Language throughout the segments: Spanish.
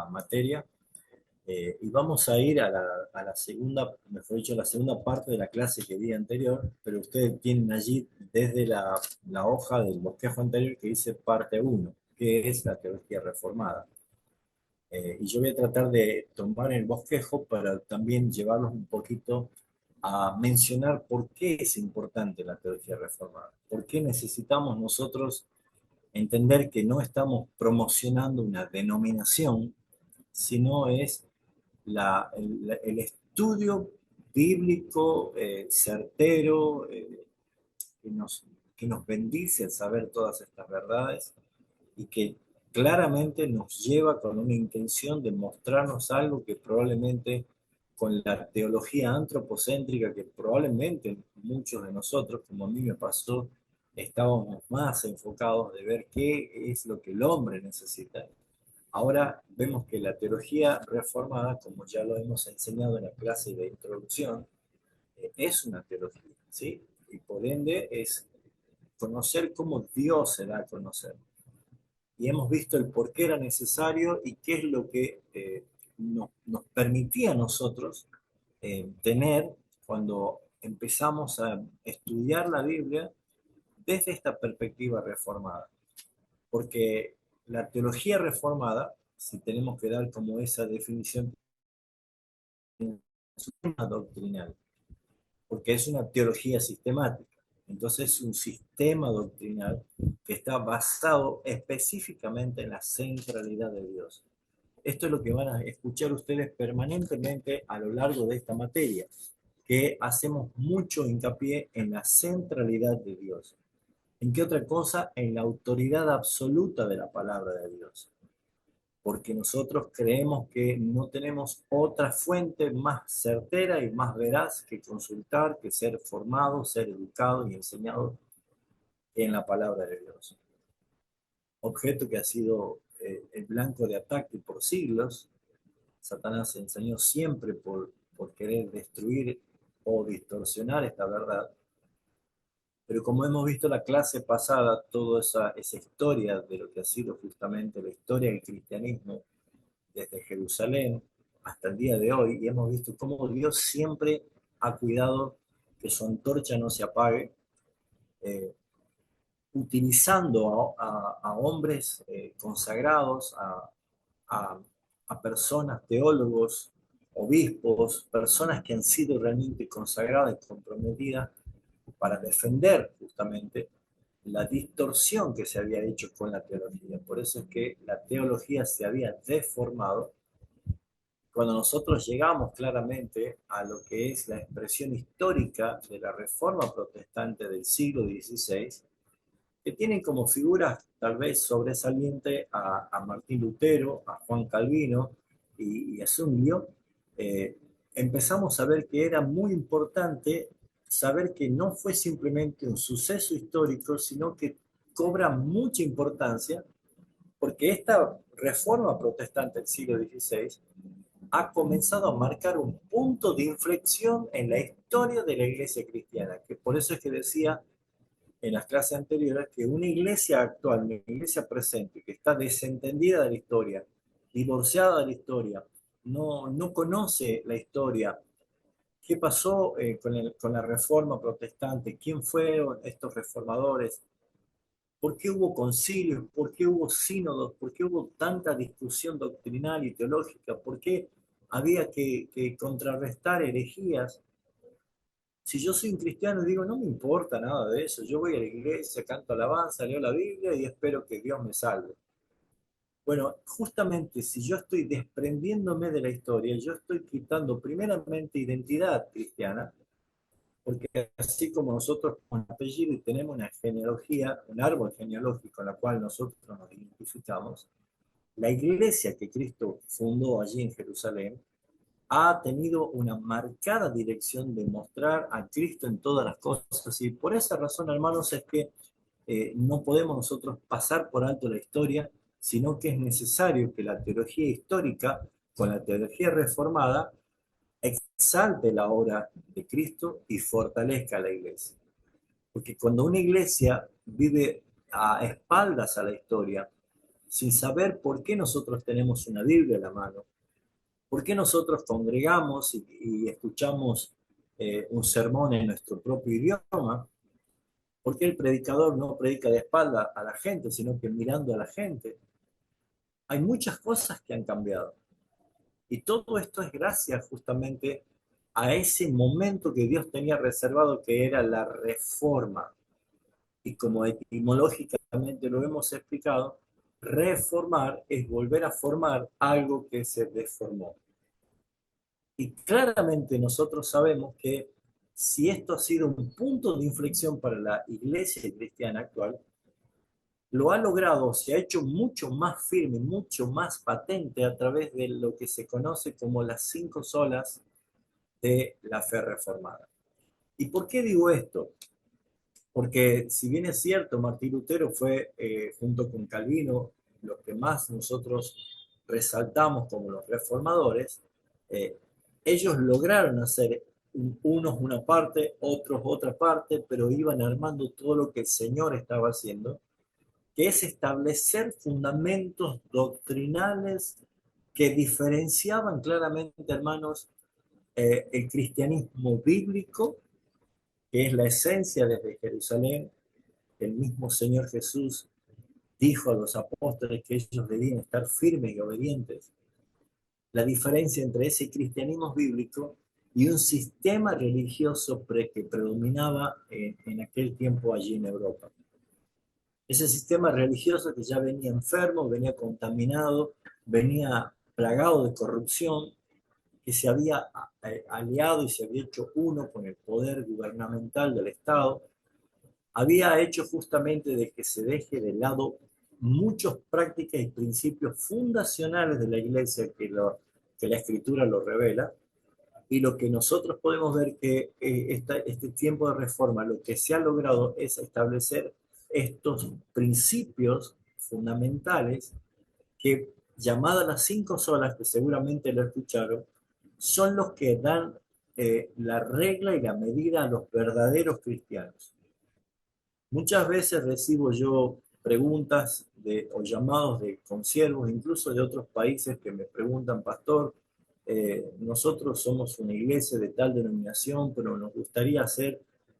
esta materia y vamos a ir a la segunda, mejor dicho, a la segunda parte de la clase que di anterior, pero ustedes tienen allí desde la hoja del bosquejo anterior que dice parte uno, que es la teología reformada. Y yo voy a tratar de tomar el bosquejo para también llevarlos un poquito a mencionar por qué es importante la teología reformada, por qué necesitamos nosotros entender que no estamos promocionando una denominación, sino es el estudio bíblico certero que nos, que nos bendice al saber todas estas verdades y que claramente nos lleva con una intención de mostrarnos algo que probablemente con la teología antropocéntrica que probablemente muchos de nosotros, como a mí me pasó, estábamos más enfocados de ver qué es lo que el hombre necesita. Ahora vemos que la teología reformada, como ya lo hemos enseñado en la clase de introducción, es una teología, ¿sí? Y por ende es conocer cómo Dios se da a conocer. Y hemos visto el por qué era necesario y qué es lo que nos permitía a nosotros tener cuando empezamos a estudiar la Biblia desde esta perspectiva reformada. Porque la teología reformada, si tenemos que dar como esa definición, es una doctrinal, porque es una teología sistemática. Entonces es un sistema doctrinal que está basado específicamente en la centralidad de Dios. Esto es lo que van a escuchar ustedes permanentemente a lo largo de esta materia, que hacemos mucho hincapié en la centralidad de Dios. ¿En qué otra cosa? En la autoridad absoluta de la palabra de Dios. Porque nosotros creemos que no tenemos otra fuente más certera y más veraz que consultar, que ser formado, ser educado y enseñado en la palabra de Dios. Objeto que ha sido el blanco de ataque por siglos. Satanás enseñó siempre por querer destruir o distorsionar esta verdad. Pero como hemos visto la clase pasada, toda esa historia de lo que ha sido justamente la historia del cristianismo desde Jerusalén hasta el día de hoy, y hemos visto cómo Dios siempre ha cuidado que su antorcha no se apague, eh, utilizando a hombres consagrados, a, a personas, teólogos, obispos, personas que han sido realmente consagradas y comprometidas para defender justamente la distorsión que se había hecho con la teología. Por eso es que la teología se había deformado. Cuando nosotros llegamos claramente a lo que es la expresión histórica de la Reforma Protestante del siglo XVI, que tienen como figuras tal vez sobresaliente a Martín Lutero, a Juan Calvino y a Zwinglio, empezamos a ver que era muy importante saber que no fue simplemente un suceso histórico, sino que cobra mucha importancia porque esta reforma protestante del siglo XVI ha comenzado a marcar un punto de inflexión en la historia de la iglesia cristiana, que por eso es que decía en las clases anteriores que una iglesia actual, una iglesia presente, que está desentendida de la historia, divorciada de la historia, no conoce la historia, qué pasó con la reforma protestante, quién fueron estos reformadores, por qué hubo concilios, por qué hubo sínodos, por qué hubo tanta discusión doctrinal y teológica, por qué había que contrarrestar herejías. Si yo soy un cristiano y digo, no me importa nada de eso, yo voy a la iglesia, canto alabanza, leo la Biblia y espero que Dios me salve. Bueno, justamente si yo estoy desprendiéndome de la historia, yo estoy quitando primeramente identidad cristiana, porque así como nosotros con apellido y tenemos una genealogía, un árbol genealógico en la cual nosotros nos identificamos, la iglesia que Cristo fundó allí en Jerusalén ha tenido una marcada dirección de mostrar a Cristo en todas las cosas. Y por esa razón, hermanos, es que no podemos nosotros pasar por alto la historia, sino que es necesario que la teología histórica, con la teología reformada, exalte la obra de Cristo y fortalezca a la iglesia. Porque cuando una iglesia vive a espaldas a la historia, sin saber por qué nosotros tenemos una Biblia a la mano, por qué nosotros congregamos y escuchamos un sermón en nuestro propio idioma, por qué el predicador no predica de espalda a la gente, sino que mirando a la gente. Hay muchas cosas que han cambiado. Y todo esto es gracias justamente a ese momento que Dios tenía reservado, que era la reforma. Y como etimológicamente lo hemos explicado, reformar es volver a formar algo que se deformó. Y claramente nosotros sabemos que si esto ha sido un punto de inflexión para la iglesia cristiana actual, lo ha logrado, se ha hecho mucho más firme, mucho más patente a través de lo que se conoce como las 5 solas de la fe reformada. ¿Y por qué digo esto? Porque si bien es cierto, Martín Lutero fue, junto con Calvino, los que más nosotros resaltamos como los reformadores, eh, ellos lograron hacer unos una parte, otros otra parte, pero iban armando todo lo que el Señor estaba haciendo, que es establecer fundamentos doctrinales que diferenciaban claramente, hermanos, el cristianismo bíblico, que es la esencia desde Jerusalén. El mismo Señor Jesús dijo a los apóstoles que ellos debían estar firmes y obedientes. La diferencia entre ese cristianismo bíblico y un sistema religioso que predominaba en aquel tiempo allí en Europa. Ese sistema religioso que ya venía enfermo, venía contaminado, venía plagado de corrupción, que se había aliado y se había hecho uno con el poder gubernamental del Estado, había hecho justamente de que se deje de lado muchas prácticas y principios fundacionales de la iglesia que la escritura lo revela, y lo que nosotros podemos ver que este tiempo de reforma, lo que se ha logrado es establecer estos principios fundamentales que, llamadas las 5 solas, que seguramente lo escucharon, son los que dan la regla y la medida a los verdaderos cristianos. Muchas veces recibo yo preguntas o llamados de consiervos, incluso de otros países, que me preguntan: pastor, nosotros somos una iglesia de tal denominación, pero nos gustaría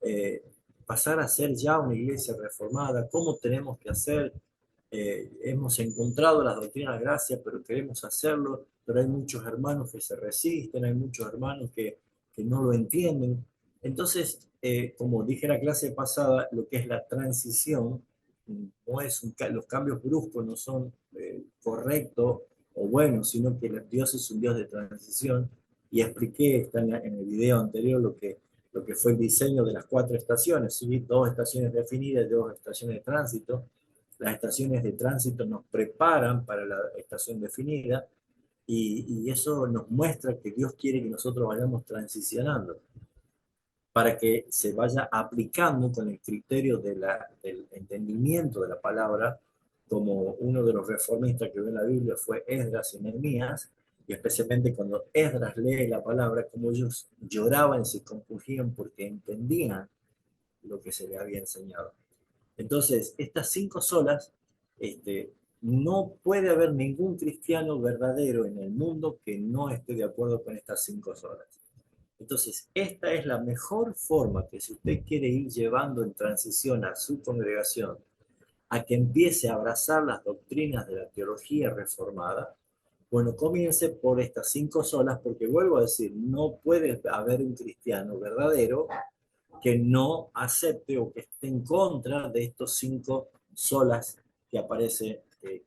eh, pasar a ser ya una iglesia reformada. ¿Cómo tenemos que hacer? Hemos encontrado las doctrinas de gracia, pero queremos hacerlo, pero hay muchos hermanos que se resisten, hay muchos hermanos que no lo entienden. Entonces, como dije en la clase pasada, lo que es la transición, no es los cambios bruscos no son correctos o buenos, sino que Dios es un Dios de transición, y expliqué, está en el video anterior, lo que fue el diseño de las 4 estaciones, ¿sí? 2 estaciones definidas y 2 estaciones de tránsito. Las estaciones de tránsito nos preparan para la estación definida, y eso nos muestra que Dios quiere que nosotros vayamos transicionando para que se vaya aplicando con el criterio del entendimiento de la palabra, como uno de los reformistas que ve en la Biblia fue Esdras y Nehemías, y especialmente cuando Esdras lee la palabra, como ellos lloraban y se compungían porque entendían lo que se les había enseñado. Entonces, estas 5 solas, no puede haber ningún cristiano verdadero en el mundo que no esté de acuerdo con estas 5 solas. Entonces, esta es la mejor forma que, si usted quiere ir llevando en transición a su congregación a que empiece a abrazar las doctrinas de la teología reformada, bueno, comience por estas 5 solas, porque vuelvo a decir, no puede haber un cristiano verdadero que no acepte o que esté en contra de estos 5 solas que aparecen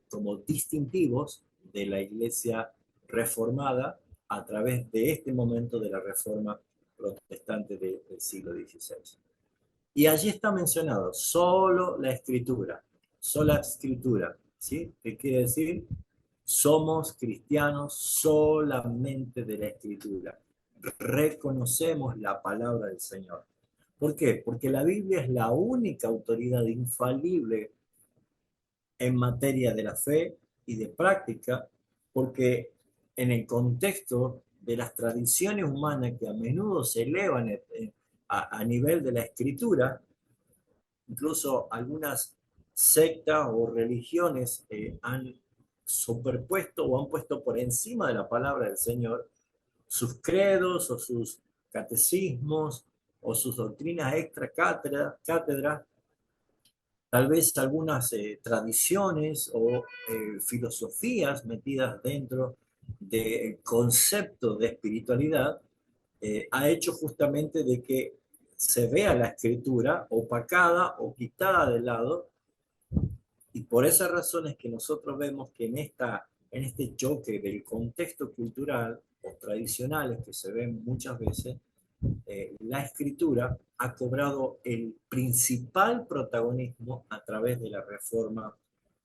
como distintivos de la iglesia reformada a través de este momento de la reforma protestante del siglo XVI. Y allí está mencionado solo la escritura, sola escritura, ¿sí? ¿Qué quiere decir? Somos cristianos solamente de la escritura. Reconocemos la palabra del Señor. ¿Por qué? Porque la Biblia es la única autoridad infalible en materia de la fe y de práctica, porque en el contexto de las tradiciones humanas que a menudo se elevan a nivel de la escritura, incluso algunas sectas o religiones han superpuesto o han puesto por encima de la palabra del Señor sus credos o sus catecismos o sus doctrinas extra cátedra, tal vez algunas tradiciones o filosofías metidas dentro del concepto de espiritualidad, ha hecho justamente de que se vea la escritura opacada o quitada de lado, y por esas razones que nosotros vemos que en este choque del contexto cultural o tradicionales que se ven muchas veces, la escritura ha cobrado el principal protagonismo a través de la Reforma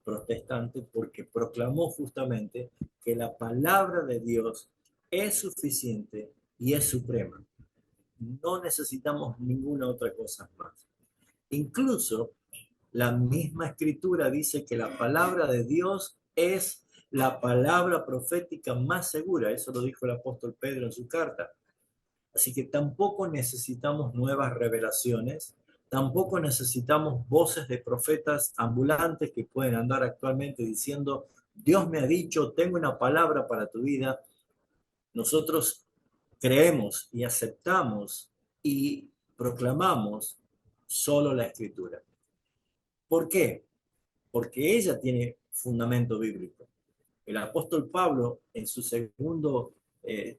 protestante, porque proclamó justamente que la palabra de Dios es suficiente y es suprema. No necesitamos ninguna otra cosa más. Incluso la misma escritura dice que la palabra de Dios es la palabra profética más segura. Eso lo dijo el apóstol Pedro en su carta. Así que tampoco necesitamos nuevas revelaciones, tampoco necesitamos voces de profetas ambulantes que pueden andar actualmente diciendo, Dios me ha dicho, tengo una palabra para tu vida. Nosotros creemos y aceptamos y proclamamos solo la escritura. ¿Por qué? Porque ella tiene fundamento bíblico. El apóstol Pablo, en su segundo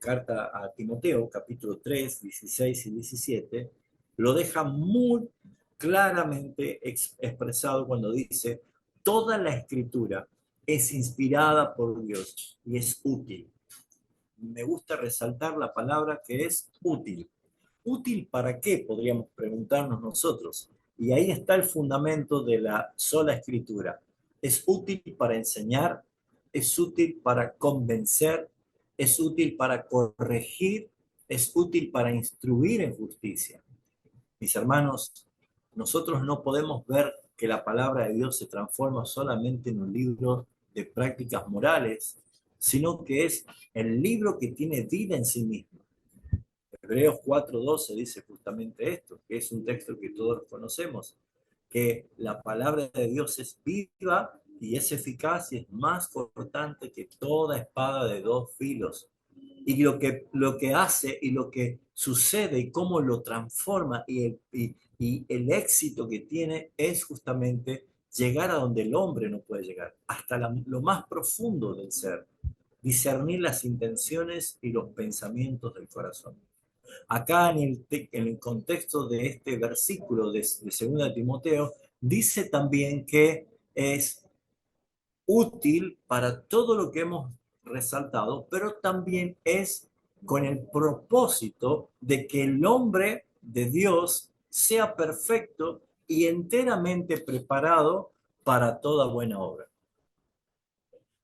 carta a Timoteo, capítulo 3, 16 y 17, lo deja muy claramente expresado cuando dice, toda la escritura es inspirada por Dios y es útil. Me gusta resaltar la palabra que es útil. ¿Útil para qué? Podríamos preguntarnos nosotros. Y ahí está el fundamento de la sola escritura. Es útil para enseñar, es útil para convencer, es útil para corregir, es útil para instruir en justicia. Mis hermanos, nosotros no podemos ver que la palabra de Dios se transforma solamente en un libro de prácticas morales, sino que es el libro que tiene vida en sí mismo. Hebreos 4:12 dice justamente esto, que es un texto que todos conocemos, que la palabra de Dios es viva y es eficaz y es más cortante que toda espada de dos filos. Y lo que hace y lo que sucede y cómo lo transforma y el éxito que tiene es justamente llegar a donde el hombre no puede llegar, hasta lo más profundo del ser, discernir las intenciones y los pensamientos del corazón. Acá en el contexto de este versículo de 2 Timoteo, dice también que es útil para todo lo que hemos resaltado, pero también es con el propósito de que el hombre de Dios sea perfecto y enteramente preparado para toda buena obra.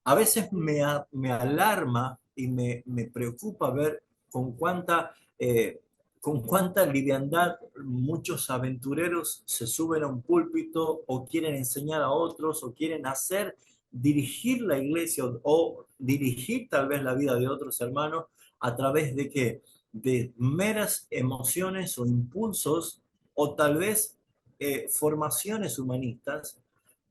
A veces me alarma y me preocupa ver con cuánta, eh, con cuánta liviandad muchos aventureros se suben a un púlpito o quieren enseñar a otros o quieren dirigir la iglesia o dirigir tal vez la vida de otros hermanos a través de que de meras emociones o impulsos o tal vez formaciones humanistas,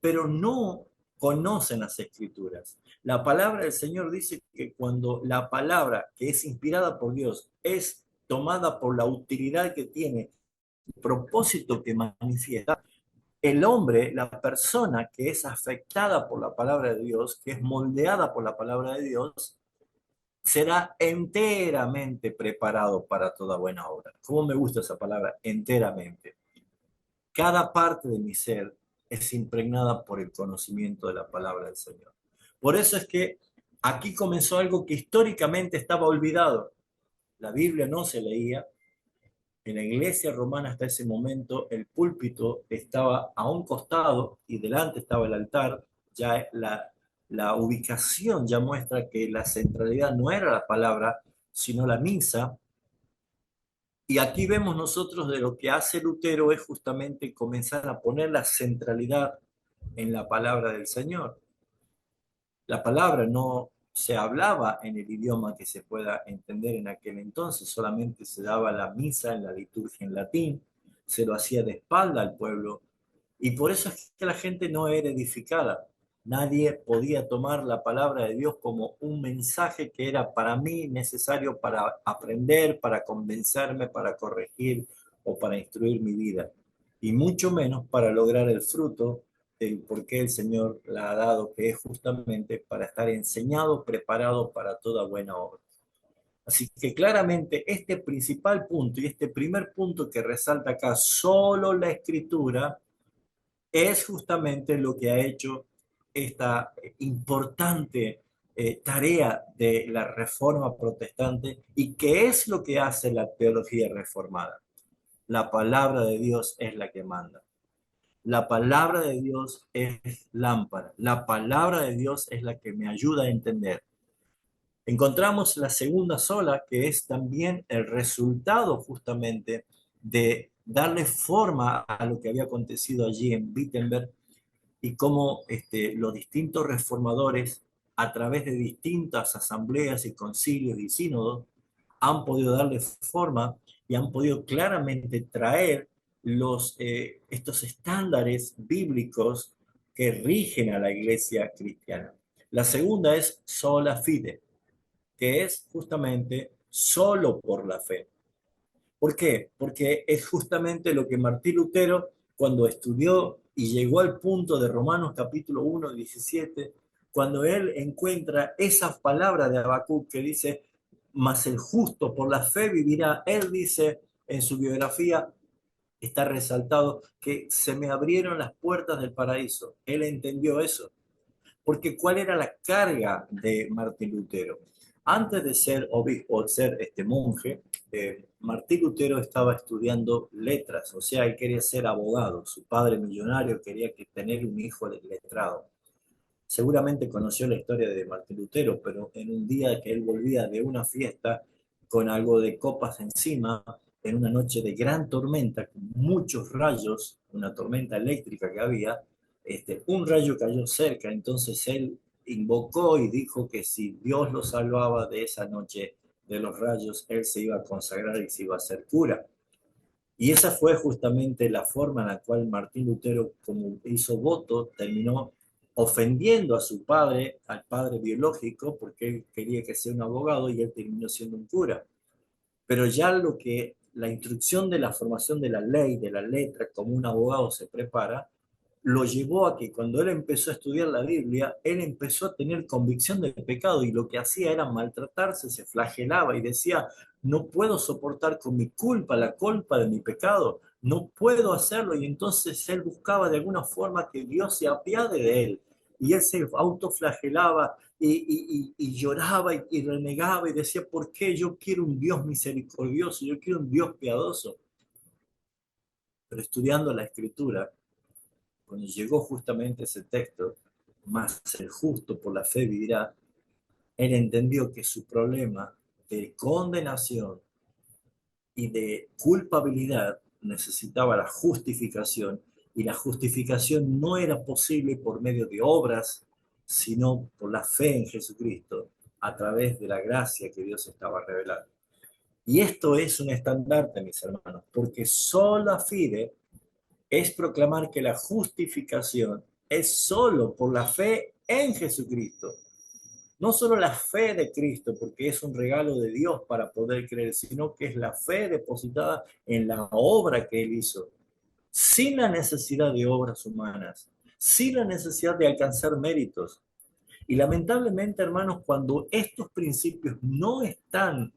pero no conocen las escrituras. La palabra del Señor dice que cuando la palabra que es inspirada por Dios es tomada por la utilidad que tiene, el propósito que manifiesta, el hombre, la persona que es afectada por la palabra de Dios, que es moldeada por la palabra de Dios, será enteramente preparado para toda buena obra. ¿Cómo me gusta esa palabra? Enteramente. Cada parte de mi ser es impregnada por el conocimiento de la palabra del Señor. Por eso es que aquí comenzó algo que históricamente estaba olvidado. La Biblia no se leía. En la iglesia romana hasta ese momento el púlpito estaba a un costado y delante estaba el altar. Ya la ubicación ya muestra que la centralidad no era la palabra, sino la misa. Y aquí vemos nosotros de lo que hace Lutero es justamente comenzar a poner la centralidad en la palabra del Señor. La palabra no se hablaba en el idioma que se pueda entender en aquel entonces, solamente se daba la misa en la liturgia en latín, se lo hacía de espalda al pueblo Y por eso es que la gente no era edificada. Nadie podía tomar la palabra de Dios como un mensaje que era para mí necesario para aprender, para convencerme, para corregir o para instruir mi vida. Y mucho menos para lograr el fruto del por qué el Señor la ha dado, que es justamente para estar enseñado, preparado para toda buena obra. Así que claramente este principal punto y este primer punto que resalta acá, solo la escritura, es justamente lo que ha hecho esta importante tarea de la reforma protestante y que es lo que hace la teología reformada. La palabra de Dios es la que manda. La palabra de Dios es lámpara. La palabra de Dios es la que me ayuda a entender. Encontramos la segunda sola, que es también el resultado justamente de darle forma a lo que había acontecido allí en Wittenberg y cómo los distintos reformadores, a través de distintas asambleas y concilios y sínodos, han podido darle forma y han podido claramente traer estos estándares bíblicos que rigen a la iglesia cristiana. La segunda es sola fide, que es justamente solo por la fe. ¿Por qué? Porque es justamente lo que Martín Lutero, cuando estudió y llegó al punto de Romanos capítulo 1, 17, cuando él encuentra esa palabra de Habacuc que dice, mas el justo por la fe vivirá, él dice en su biografía, está resaltado, que se me abrieron las puertas del paraíso. Él entendió eso. Porque ¿cuál era la carga de Martín Lutero? Antes de ser obispo, de ser monje, Martín Lutero estaba estudiando letras, o sea, él quería ser abogado. Su padre millonario quería tener un hijo letrado. Seguramente conoció la historia de Martín Lutero, pero en un día que él volvía de una fiesta con algo de copas encima, en una noche de gran tormenta, con muchos rayos, una tormenta eléctrica que había, un rayo cayó cerca, entonces él invocó y dijo que si Dios lo salvaba de esa noche de los rayos, él se iba a consagrar y se iba a hacer cura. Y esa fue justamente la forma en la cual Martín Lutero, como hizo voto, terminó ofendiendo a su padre, al padre biológico, porque él quería que sea un abogado y él terminó siendo un cura. Pero ya lo que la instrucción de la formación de la ley, de la letra, como un abogado se prepara, lo llevó a que cuando él empezó a estudiar la Biblia, él empezó a tener convicción del pecado y lo que hacía era maltratarse, se flagelaba y decía, no puedo soportar con mi culpa la culpa de mi pecado, no puedo hacerlo. Y entonces él buscaba de alguna forma que Dios se apiade de él. Y él se autoflagelaba y lloraba y renegaba y decía, ¿por qué yo quiero un Dios misericordioso? Yo quiero un Dios piadoso. Pero estudiando la escritura, cuando llegó justamente ese texto, más el justo por la fe vivirá, él entendió que su problema de condenación y de culpabilidad necesitaba la justificación, y la justificación no era posible por medio de obras, sino por la fe en Jesucristo, a través de la gracia que Dios estaba revelando. Y esto es un estandarte, mis hermanos, porque sola fide es proclamar que la justificación es solo por la fe en Jesucristo. No solo la fe de Cristo, porque es un regalo de Dios para poder creer, sino que es la fe depositada en la obra que Él hizo, sin la necesidad de obras humanas, sin la necesidad de alcanzar méritos. Y lamentablemente, hermanos, cuando estos principios no están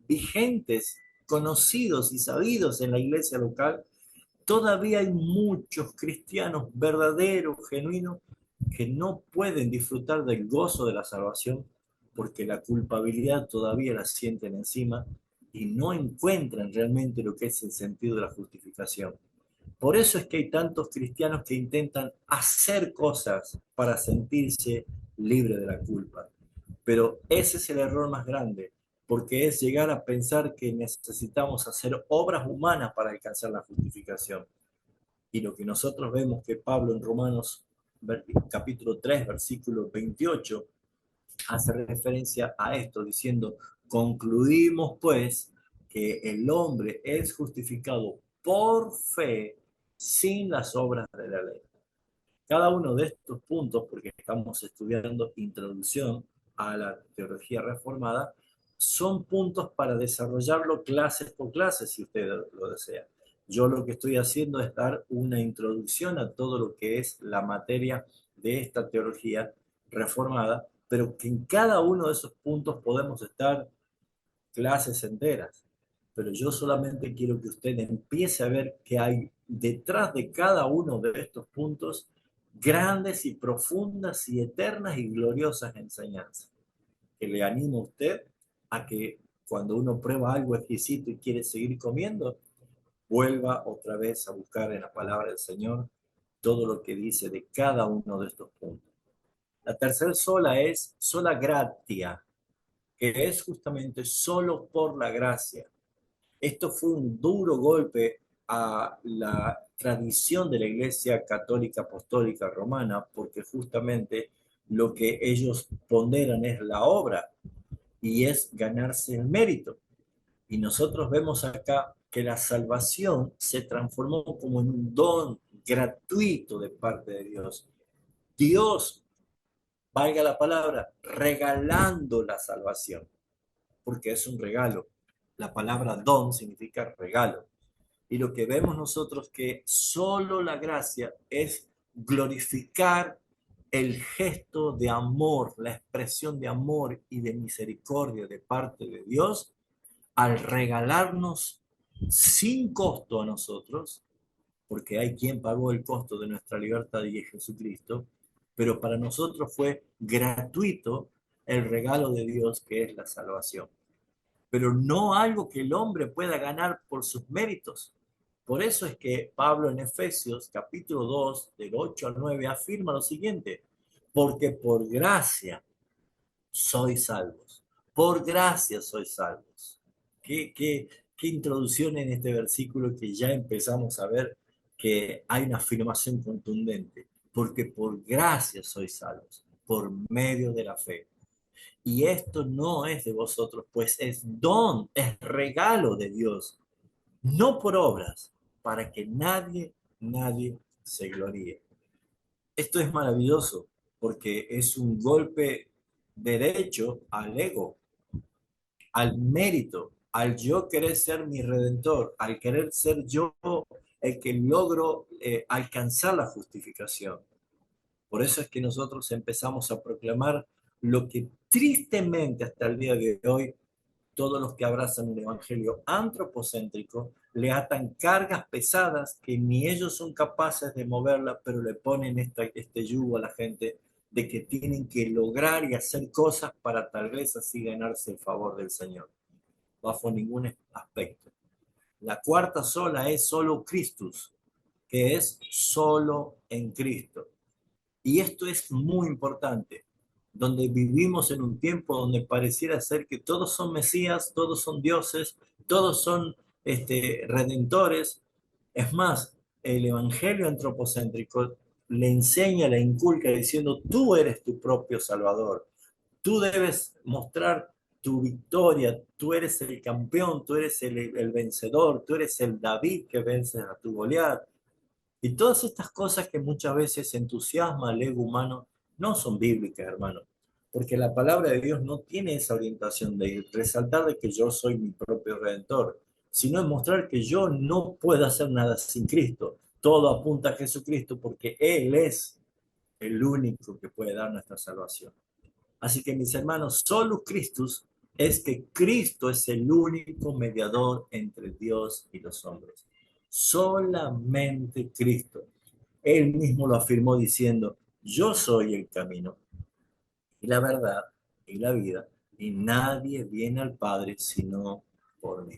vigentes, conocidos y sabidos en la iglesia local, todavía hay muchos cristianos verdaderos, genuinos, que no pueden disfrutar del gozo de la salvación porque la culpabilidad todavía la sienten encima y no encuentran realmente lo que es el sentido de la justificación. Por eso es que hay tantos cristianos que intentan hacer cosas para sentirse libre de la culpa. Pero ese es el error más grande, porque es llegar a pensar que necesitamos hacer obras humanas para alcanzar la justificación. Y lo que nosotros vemos que Pablo en Romanos capítulo 3, versículo 28, hace referencia a esto, diciendo, concluimos pues que el hombre es justificado por fe sin las obras de la ley. Cada uno de estos puntos, porque estamos estudiando introducción a la teología reformada, son puntos para desarrollarlo clase por clase, si usted lo desea. Yo lo que estoy haciendo es dar una introducción a todo lo que es la materia de esta teología reformada, pero que en cada uno de esos puntos podemos estar clases enteras. Pero yo solamente quiero que usted empiece a ver que hay detrás de cada uno de estos puntos grandes y profundas y eternas y gloriosas enseñanzas. Que le animo a usted a que cuando uno prueba algo exquisito y quiere seguir comiendo, vuelva otra vez a buscar en la palabra del Señor todo lo que dice de cada uno de estos puntos. La tercera sola es sola gratia, que es justamente solo por la gracia. Esto fue un duro golpe a la tradición de la Iglesia Católica Apostólica Romana, porque justamente lo que ellos ponderan es la obra y es ganarse el mérito. Y nosotros vemos acá que la salvación se transformó como en un don gratuito de parte de Dios. Dios, valga la palabra, regalando la salvación, porque es un regalo. La palabra don significa regalo. Y lo que vemos nosotros que solo la gracia es glorificar el gesto de amor, la expresión de amor y de misericordia de parte de Dios al regalarnos sin costo a nosotros, porque hay quien pagó el costo de nuestra libertad y es Jesucristo, pero para nosotros fue gratuito el regalo de Dios que es la salvación, pero no algo que el hombre pueda ganar por sus méritos. Por eso es que Pablo en Efesios capítulo 2, del 8 al 9, afirma lo siguiente, porque por gracia sois salvos, por gracia sois salvos. ¿Qué introducción en este versículo que ya empezamos a ver que hay una afirmación contundente, porque por gracia sois salvos, por medio de la fe. Y esto no es de vosotros, pues es don, es regalo de Dios, no por obras, para que nadie se gloríe. Esto es maravilloso porque es un golpe derecho al ego, al mérito, al yo querer ser mi redentor, al querer ser yo el que logro alcanzar la justificación. Por eso es que nosotros empezamos a proclamar lo que tristemente hasta el día de hoy todos los que abrazan un evangelio antropocéntrico le atan cargas pesadas que ni ellos son capaces de moverla, pero le ponen este yugo a la gente de que tienen que lograr y hacer cosas para tal vez así ganarse el favor del Señor, bajo ningún aspecto. La cuarta sola es solo Christus, que es solo en Cristo. Y esto es muy importante, donde vivimos en un tiempo donde pareciera ser que todos son mesías, todos son dioses, todos son redentores. Es más, el evangelio antropocéntrico le enseña, le inculca diciendo, tú eres tu propio salvador, tú debes mostrar tu victoria, tú eres el campeón, tú eres el vencedor, tú eres el David que vence a tu Goliat. Y todas estas cosas que muchas veces entusiasma al ego humano no son bíblicas, hermano, porque la palabra de Dios no tiene esa orientación de resaltar de que yo soy mi propio redentor, sino de mostrar que yo no puedo hacer nada sin Cristo. Todo apunta a Jesucristo porque Él es el único que puede dar nuestra salvación. Así que mis hermanos, solo Christus es que Cristo es el único mediador entre Dios y los hombres. Solamente Cristo. Él mismo lo afirmó diciendo, yo soy el camino y la verdad y la vida, y nadie viene al Padre sino por mí.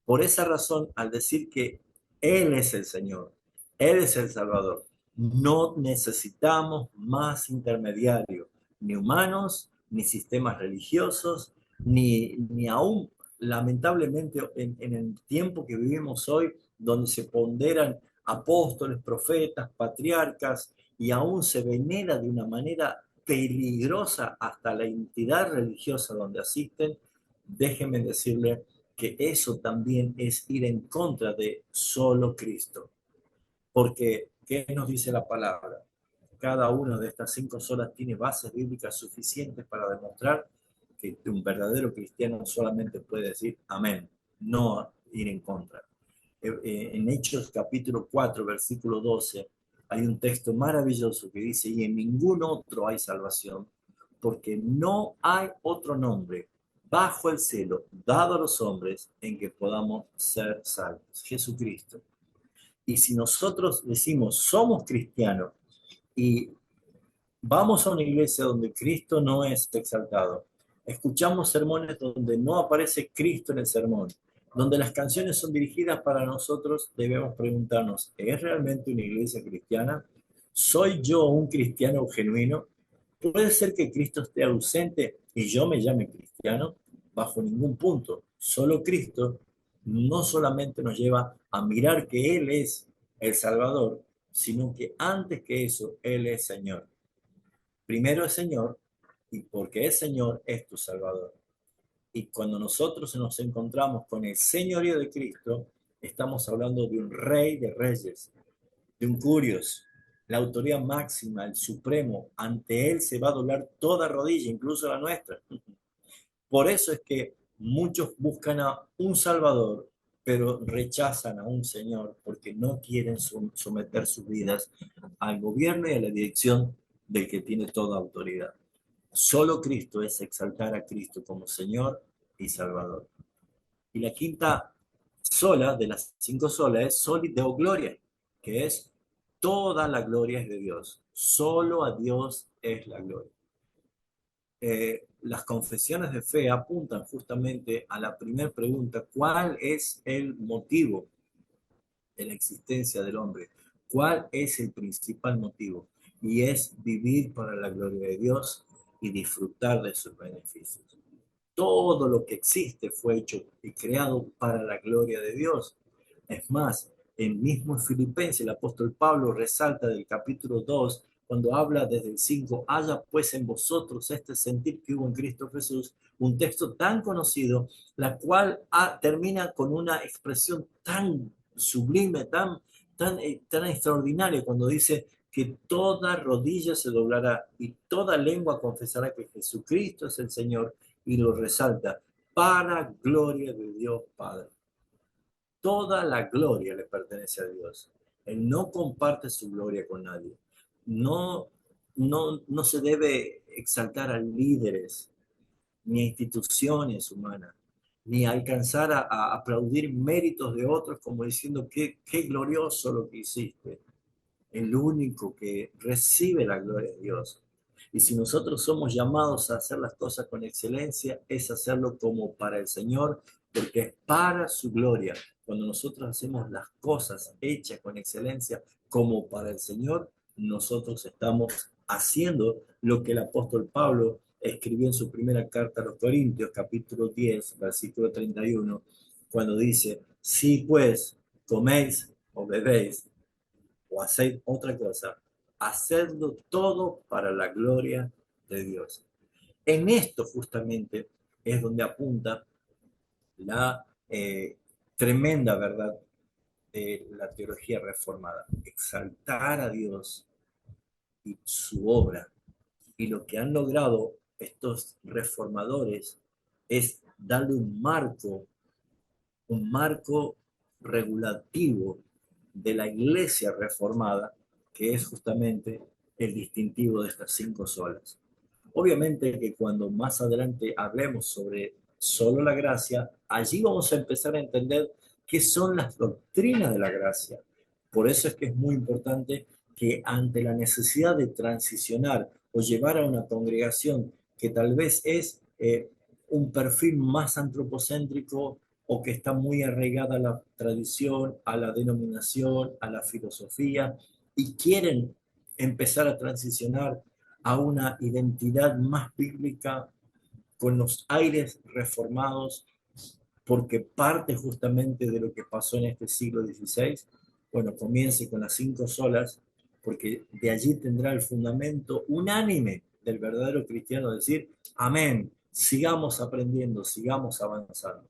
Por esa razón, al decir que Él es el Señor, Él es el Salvador, no necesitamos más intermediarios, ni humanos, ni sistemas religiosos, ni aún, lamentablemente, en el tiempo que vivimos hoy, donde se ponderan apóstoles, profetas, patriarcas, y aún se venera de una manera peligrosa hasta la entidad religiosa donde asisten, déjenme decirle que eso también es ir en contra de solo Cristo. Porque, ¿qué nos dice la palabra? Cada una de estas 5 solas tiene bases bíblicas suficientes para demostrar que un verdadero cristiano solamente puede decir amén, no ir en contra. En Hechos capítulo 4, versículo 12, hay un texto maravilloso que dice, y en ningún otro hay salvación, porque no hay otro nombre bajo el cielo dado a los hombres en que podamos ser salvos. Jesucristo. Y si nosotros decimos somos cristianos y vamos a una iglesia donde Cristo no es exaltado, escuchamos sermones donde no aparece Cristo en el sermón, donde las canciones son dirigidas para nosotros, debemos preguntarnos, ¿es realmente una iglesia cristiana? ¿Soy yo un cristiano genuino? Puede ser que Cristo esté ausente y yo me llame cristiano, bajo ningún punto. Solo Cristo no solamente nos lleva a mirar que Él es el Salvador, sino que antes que eso, Él es Señor. Primero es Señor, y porque es Señor, es tu Salvador. Y cuando nosotros nos encontramos con el señorío de Cristo, estamos hablando de un rey de reyes, de un curios, la autoridad máxima, el supremo. Ante él se va a doblar toda rodilla, incluso la nuestra. Por eso es que muchos buscan a un Salvador, pero rechazan a un Señor porque no quieren someter sus vidas al gobierno y a la dirección del que tiene toda autoridad. Solo Cristo es exaltar a Cristo como Señor y Salvador. Y la quinta sola de las 5 solas es soli deo gloria, que es toda la gloria es de Dios. Solo a Dios es la gloria. Las confesiones de fe apuntan justamente a la primera pregunta: ¿cuál es el motivo de la existencia del hombre? ¿Cuál es el principal motivo? Y es vivir para la gloria de Dios y disfrutar de sus beneficios. Todo lo que existe fue hecho y creado para la gloria de Dios. Es más, el mismo Filipenses, el apóstol Pablo resalta del capítulo 2, cuando habla desde el 5, haya pues en vosotros este sentir que hubo en Cristo Jesús, un texto tan conocido, la cual termina con una expresión tan sublime, tan extraordinaria, cuando dice que toda rodilla se doblará y toda lengua confesará que Jesucristo es el Señor, y lo resalta, para gloria de Dios Padre. Toda la gloria le pertenece a Dios. Él no comparte su gloria con nadie. No, no se debe exaltar a líderes ni a instituciones humanas, ni alcanzar a aplaudir méritos de otros como diciendo qué glorioso lo que hiciste. El único que recibe la gloria de Dios. Y si nosotros somos llamados a hacer las cosas con excelencia, es hacerlo como para el Señor, porque es para su gloria. Cuando nosotros hacemos las cosas hechas con excelencia como para el Señor, nosotros estamos haciendo lo que el apóstol Pablo escribió en su primera carta a los Corintios, capítulo 10, versículo 31, cuando dice, si pues coméis o bebéis o haced otra cosa, hacedlo todo para la gloria de Dios. En esto justamente es donde apunta la tremenda verdad de la teología reformada. Exaltar a Dios y su obra. Y lo que han logrado estos reformadores es darle un marco regulativo de la iglesia reformada, que es justamente el distintivo de estas 5 solas. Obviamente que cuando más adelante hablemos sobre solo la gracia, allí vamos a empezar a entender qué son las doctrinas de la gracia. Por eso es que es muy importante que ante la necesidad de transicionar o llevar a una congregación que tal vez es un perfil más antropocéntrico o que está muy arraigada a la tradición, a la denominación, a la filosofía, y quieren empezar a transicionar a una identidad más bíblica con los aires reformados, porque parte justamente de lo que pasó en este siglo XVI, bueno, comience con las 5 solas, porque de allí tendrá el fundamento unánime del verdadero cristiano, decir, amén, sigamos aprendiendo, sigamos avanzando.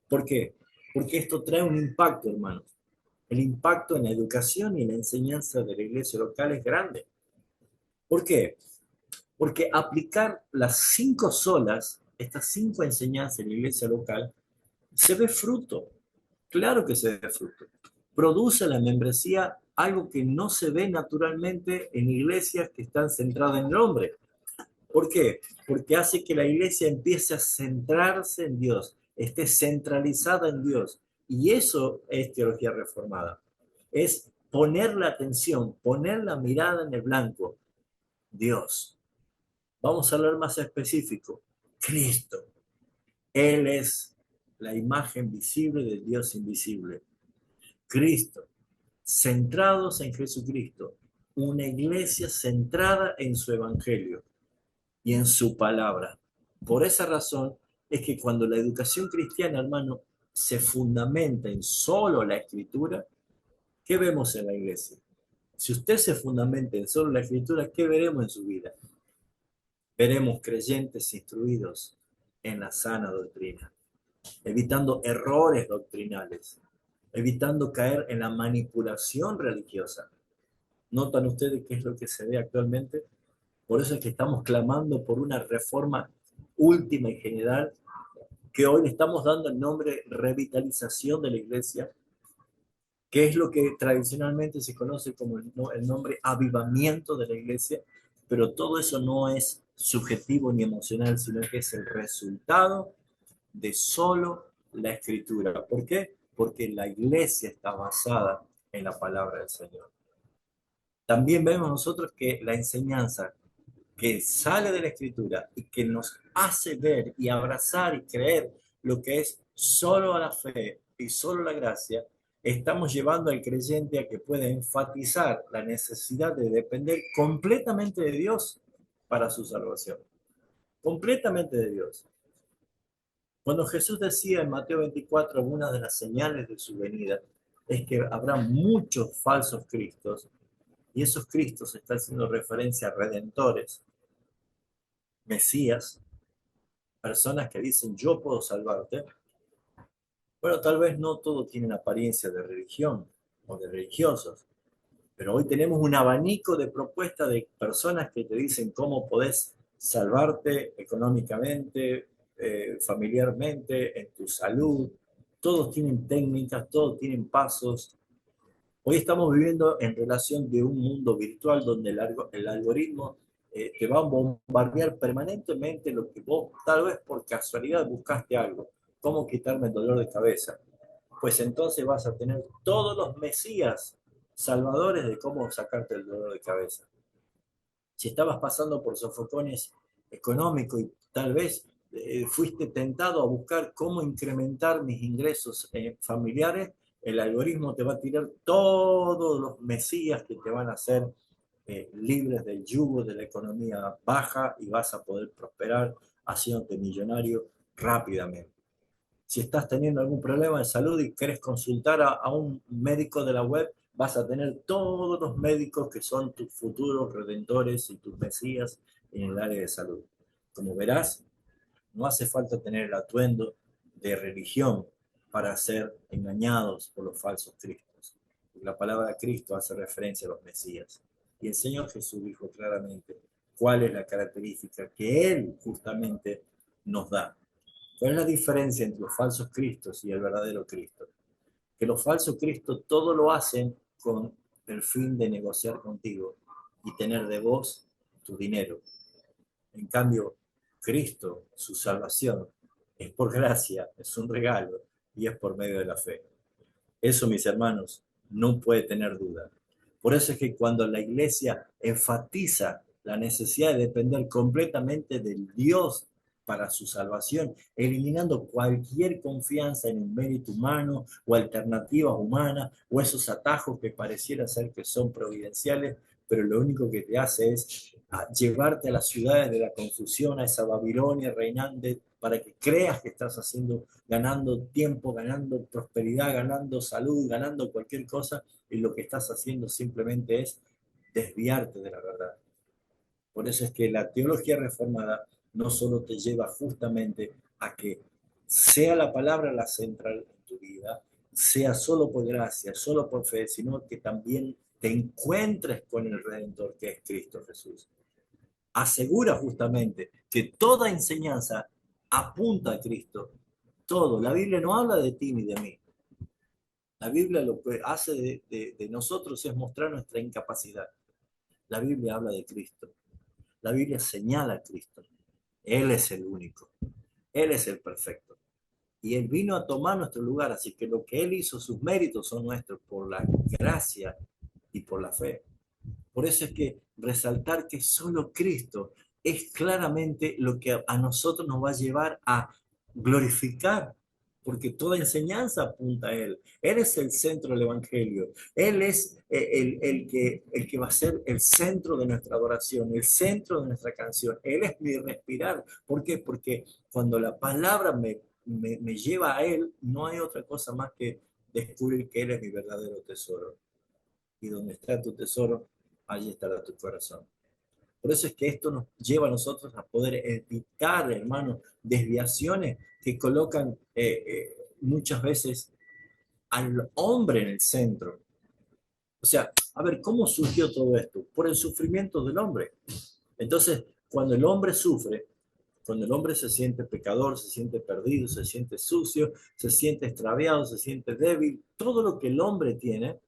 ¿Por qué? Porque esto trae un impacto, hermanos. El impacto en la educación y en la enseñanza de la iglesia local es grande. ¿Por qué? Porque aplicar las 5 solas, estas 5 enseñanzas en la iglesia local, se ve fruto. Claro que se ve fruto. Produce la membresía algo que no se ve naturalmente en iglesias que están centradas en el hombre. ¿Por qué? Porque hace que la iglesia empiece a centrarse en Dios, esté centralizada en Dios. Y eso es teología reformada. Es poner la atención, poner la mirada en el blanco. Dios. Vamos a hablar más específico. Cristo. Él es la imagen visible del Dios invisible. Cristo. Centrados en Jesucristo. Una iglesia centrada en su evangelio y en su palabra. Por esa razón es que cuando la educación cristiana, hermano, se fundamenta en solo la escritura, ¿qué vemos en la iglesia? Si usted se fundamenta en solo la escritura, ¿qué veremos en su vida? Veremos creyentes instruidos en la sana doctrina, evitando errores doctrinales, evitando caer en la manipulación religiosa. ¿Notan ustedes qué es lo que se ve actualmente? Por eso es que estamos clamando por una reforma última y general, que hoy le estamos dando el nombre revitalización de la iglesia, que es lo que tradicionalmente se conoce como el nombre avivamiento de la iglesia, pero todo eso no es subjetivo ni emocional, sino que es el resultado de solo la escritura. ¿Por qué? Porque la iglesia está basada en la palabra del Señor. También vemos nosotros que la enseñanza que sale de la escritura y que nos hace ver y abrazar y creer lo que es solo a la fe y solo la gracia, estamos llevando al creyente a que pueda enfatizar la necesidad de depender completamente de Dios para su salvación. Completamente de Dios. Cuando Jesús decía en Mateo 24, una de las señales de su venida es que habrá muchos falsos cristos, y esos cristos están haciendo referencia a redentores, mesías, personas que dicen yo puedo salvarte. Bueno, tal vez no todo tiene apariencia de religión o de religiosos, pero hoy tenemos un abanico de propuestas de personas que te dicen cómo podés salvarte económicamente, familiarmente, en tu salud. Todos tienen técnicas, todos tienen pasos. Hoy estamos viviendo en relación de un mundo virtual donde el algoritmo te va a bombardear permanentemente lo que vos tal vez por casualidad buscaste algo. ¿Cómo quitarme el dolor de cabeza? Pues entonces vas a tener todos los mesías salvadores de cómo sacarte el dolor de cabeza. Si estabas pasando por sofocones económicos y tal vez fuiste tentado a buscar cómo incrementar mis ingresos familiares, el algoritmo te va a tirar todos los mesías que te van a hacer libres del yugo de la economía baja y vas a poder prosperar haciéndote millonario rápidamente. Si estás teniendo algún problema de salud y querés consultar a un médico de la web, vas a tener todos los médicos que son tus futuros redentores y tus mesías en el área de salud. Como verás, no hace falta tener el atuendo de religión para ser engañados por los falsos cristos. La palabra Cristo hace referencia a los mesías. Y el Señor Jesús dijo claramente cuál es la característica que Él justamente nos da. ¿Cuál es la diferencia entre los falsos cristos y el verdadero Cristo? Que los falsos cristos todo lo hacen con el fin de negociar contigo y tener de vos tu dinero. En cambio, Cristo, su salvación, es por gracia, es un regalo y es por medio de la fe. Eso, mis hermanos, no puede tener duda. Por eso es que cuando la iglesia enfatiza la necesidad de depender completamente del Dios para su salvación, eliminando cualquier confianza en el mérito humano o alternativas humanas o esos atajos que pareciera ser que son providenciales, pero lo único que te hace es llevarte a las ciudades de la confusión, a esa Babilonia reinante, para que creas que estás haciendo, ganando tiempo, ganando prosperidad, ganando salud, ganando cualquier cosa, y lo que estás haciendo simplemente es desviarte de la verdad. Por eso es que la teología reformada no solo te lleva justamente a que sea la palabra la central en tu vida, sea solo por gracia, solo por fe, sino que también te encuentres con el Redentor que es Cristo Jesús. Asegura justamente que toda enseñanza apunta a Cristo. Todo. La Biblia no habla de ti ni de mí. La Biblia lo que hace de nosotros es mostrar nuestra incapacidad. La Biblia habla de Cristo. La Biblia señala a Cristo. Él es el único. Él es el perfecto. Y Él vino a tomar nuestro lugar. Así que lo que Él hizo, sus méritos son nuestros por la gracia y por la fe. Por eso es que resaltar que solo Cristo es claramente lo que a nosotros nos va a llevar a glorificar, porque toda enseñanza apunta a Él. Él es el centro del Evangelio. Él es el que va a ser el centro de nuestra adoración, el centro de nuestra canción. Él es mi respirar. ¿Por qué? Porque cuando la palabra me lleva a Él, no hay otra cosa más que descubrir que Él es mi verdadero tesoro. Y donde está tu tesoro, allí estará tu corazón. Por eso es que esto nos lleva a nosotros a poder evitar, hermanos, desviaciones que colocan muchas veces al hombre en el centro. O sea, a ver, ¿cómo surgió todo esto? Por el sufrimiento del hombre. Entonces, cuando el hombre sufre, cuando el hombre se siente pecador, se siente perdido, se siente sucio, se siente extraviado, se siente débil, todo lo que el hombre tiene,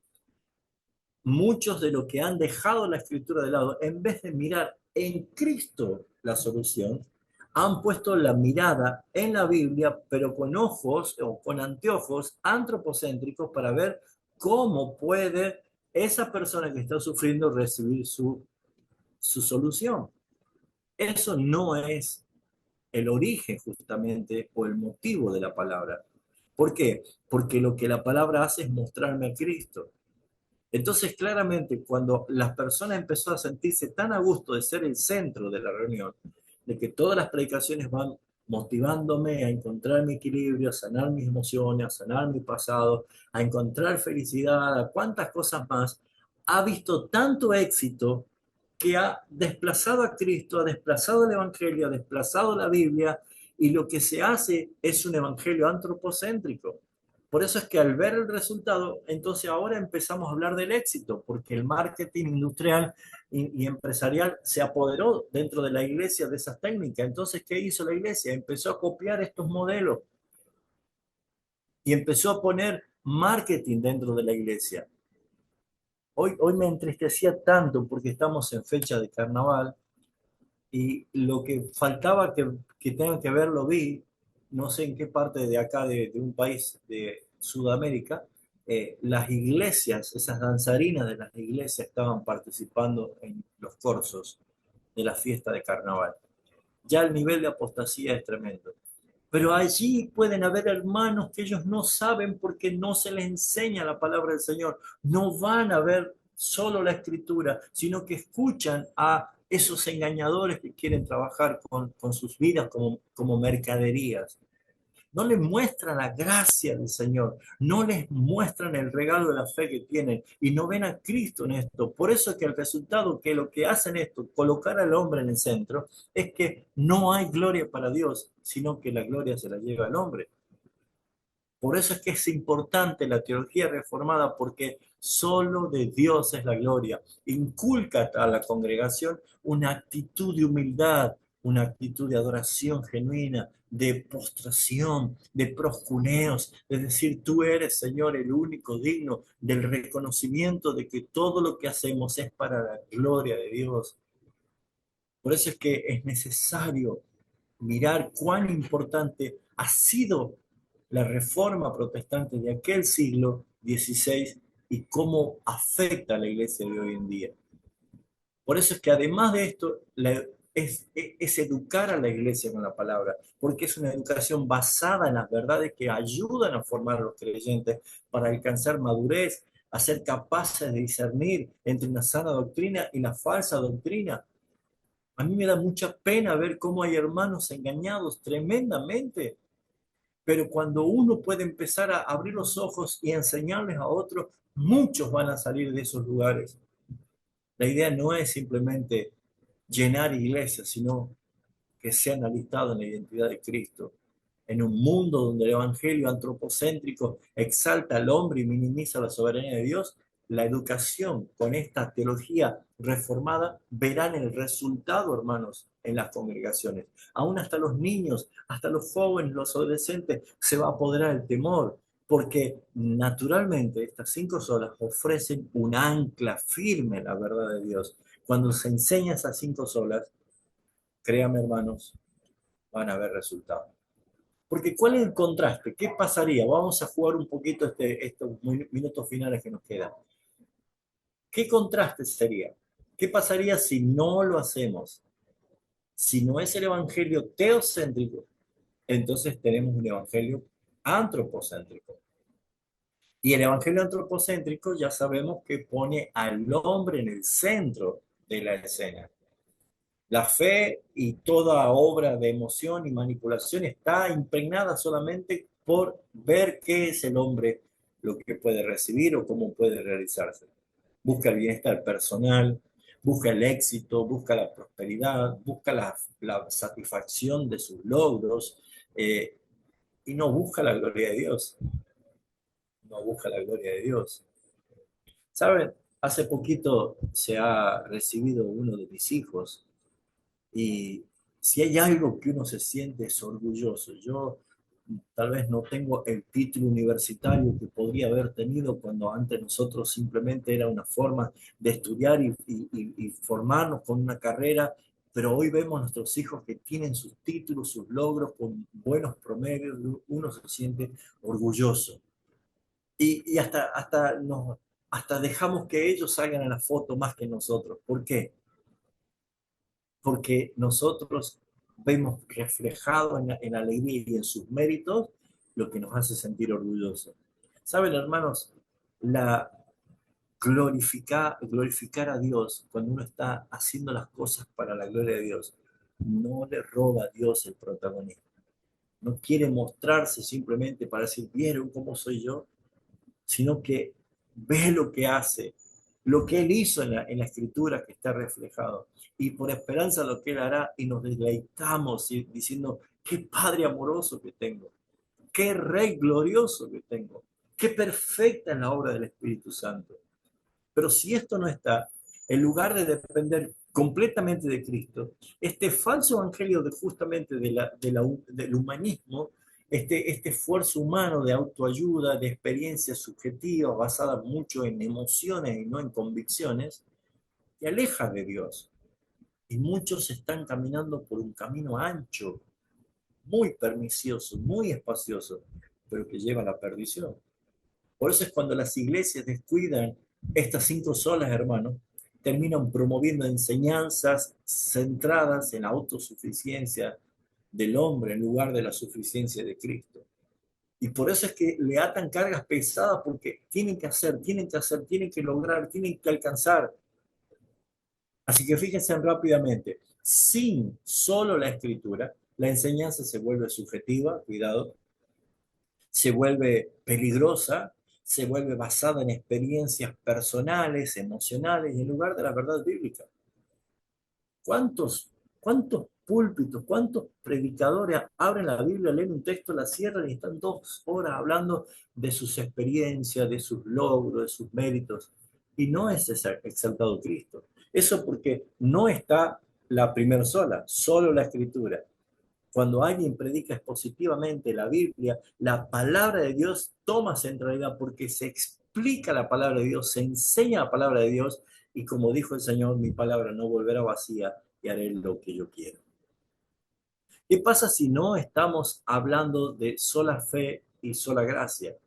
muchos de los que han dejado la escritura de lado, en vez de mirar en Cristo la solución, han puesto la mirada en la Biblia, pero con ojos o con anteojos antropocéntricos para ver cómo puede esa persona que está sufriendo recibir su solución. Eso no es el origen justamente o el motivo de la palabra. ¿Por qué? Porque lo que la palabra hace es mostrarme a Cristo. Entonces, claramente, cuando las personas empezó a sentirse tan a gusto de ser el centro de la reunión, de que todas las predicaciones van motivándome a encontrar mi equilibrio, a sanar mis emociones, a sanar mi pasado, a encontrar felicidad, a cuántas cosas más, ha visto tanto éxito que ha desplazado a Cristo, ha desplazado el Evangelio, ha desplazado la Biblia, y lo que se hace es un Evangelio antropocéntrico. Por eso es que al ver el resultado, entonces ahora empezamos a hablar del éxito, porque el marketing industrial y empresarial se apoderó dentro de la iglesia de esas técnicas. Entonces, ¿qué hizo la iglesia? Empezó a copiar estos modelos y empezó a poner marketing dentro de la iglesia. Hoy me entristecía tanto porque estamos en fecha de carnaval y lo que faltaba que tenga que ver lo vi, no sé en qué parte de acá de un país de Sudamérica, las iglesias, esas danzarinas de las iglesias estaban participando en los corsos de la fiesta de carnaval. Ya el nivel de apostasía es tremendo. Pero allí pueden haber hermanos que ellos no saben porque no se les enseña la palabra del Señor. No van a ver solo la escritura, sino que escuchan a esos engañadores que quieren trabajar con sus vidas como mercaderías. No les muestran la gracia del Señor, no les muestran el regalo de la fe que tienen y no ven a Cristo en esto. Por eso es que el resultado que lo que hacen esto, colocar al hombre en el centro, es que no hay gloria para Dios, sino que la gloria se la lleva al hombre. Por eso es que es importante la teología reformada, porque solo de Dios es la gloria. Inculca a la congregación una actitud de humildad, una actitud de adoración genuina, de postración, de proscuneos, es decir, tú eres, Señor, el único digno del reconocimiento de que todo lo que hacemos es para la gloria de Dios. Por eso es que es necesario mirar cuán importante ha sido la reforma protestante de aquel siglo XVI y cómo afecta a la iglesia de hoy en día. Por eso es que además de esto, es educar a la iglesia con la palabra, porque es una educación basada en las verdades que ayudan a formar a los creyentes para alcanzar madurez, a ser capaces de discernir entre una sana doctrina y la falsa doctrina. A mí me da mucha pena ver cómo hay hermanos engañados tremendamente, pero cuando uno puede empezar a abrir los ojos y enseñarles a otros, muchos van a salir de esos lugares. La idea no es simplemente llenar iglesias, sino que sean alistados en la identidad de Cristo. en un mundo donde el evangelio antropocéntrico exalta al hombre y minimiza la soberanía de Dios, la educación con esta teología reformada verán el resultado, hermanos, en las congregaciones. Aún hasta los niños, hasta los jóvenes, los adolescentes, se va a apoderar el temor, porque naturalmente estas 5 solas ofrecen un ancla firme en la verdad de Dios. Cuando se enseña esas 5 solas, créanme, hermanos, van a haber resultados. Porque ¿cuál es el contraste? ¿Qué pasaría? Vamos a jugar un poquito estos minutos finales que nos quedan. ¿Qué contraste sería? ¿Qué pasaría si no lo hacemos? Si no es el evangelio teocéntrico, entonces tenemos un evangelio antropocéntrico. Y el evangelio antropocéntrico ya sabemos que pone al hombre en el centro de la escena. La fe y toda obra de emoción y manipulación está impregnada solamente por ver qué es el hombre, lo que puede recibir o cómo puede realizarse. Busca el bienestar personal, busca el éxito, busca la prosperidad, busca la satisfacción de sus logros, y no busca la gloria de Dios. No busca la gloria de Dios. ¿Saben? Hace poquito se ha recibido uno de mis hijos. Y si hay algo que uno se siente es orgulloso. Yo tal vez no tengo el título universitario que podría haber tenido cuando antes nosotros simplemente era una forma de estudiar y formarnos con una carrera, pero hoy vemos a nuestros hijos que tienen sus títulos, sus logros con buenos promedios, uno se siente orgulloso. Y hasta dejamos que ellos salgan a la foto más que nosotros. ¿Por qué? Porque nosotros vemos reflejado en la alegría y en sus méritos lo que nos hace sentir orgullosos. Saben, hermanos, la glorificar a Dios cuando uno está haciendo las cosas para la gloria de Dios, no le roba a Dios el protagonismo. No quiere mostrarse simplemente para decir, ¿vieron cómo soy yo? Sino que ve lo que hace, lo que Él hizo en la escritura que está reflejado, y por esperanza lo que Él hará, y nos deleitamos diciendo, qué Padre amoroso que tengo, qué Rey glorioso que tengo, qué perfecta es la obra del Espíritu Santo. Pero si esto no está, en lugar de depender completamente de Cristo, este falso evangelio de justamente del humanismo, este esfuerzo humano de autoayuda, de experiencias subjetivas basadas mucho en emociones y no en convicciones, te aleja de Dios. Y muchos están caminando por un camino ancho, muy pernicioso, muy espacioso, pero que lleva a la perdición. Por eso es cuando las iglesias descuidan estas 5 solas, hermanos, terminan promoviendo enseñanzas centradas en la autosuficiencia del hombre en lugar de la suficiencia de Cristo. Y por eso es que le atan cargas pesadas porque tienen que hacer, tienen que hacer, tienen que lograr, tienen que alcanzar. Así que fíjense rápidamente, sin solo la escritura, la enseñanza se vuelve subjetiva, cuidado, se vuelve peligrosa, se vuelve basada en experiencias personales, emocionales, en lugar de la verdad bíblica. ¿Cuántos púlpitos, cuántos predicadores abren la Biblia, leen un texto, la cierran y están 2 horas hablando de sus experiencias, de sus logros, de sus méritos? Y no es exaltado Cristo. Eso porque no está la primera sola, solo la escritura. Cuando alguien predica expositivamente la Biblia, la palabra de Dios toma centralidad porque se explica la palabra de Dios, se enseña la palabra de Dios, y como dijo el Señor, mi palabra no volverá vacía y haré lo que yo quiero. ¿Qué pasa si no estamos hablando de sola fe y sola gracia?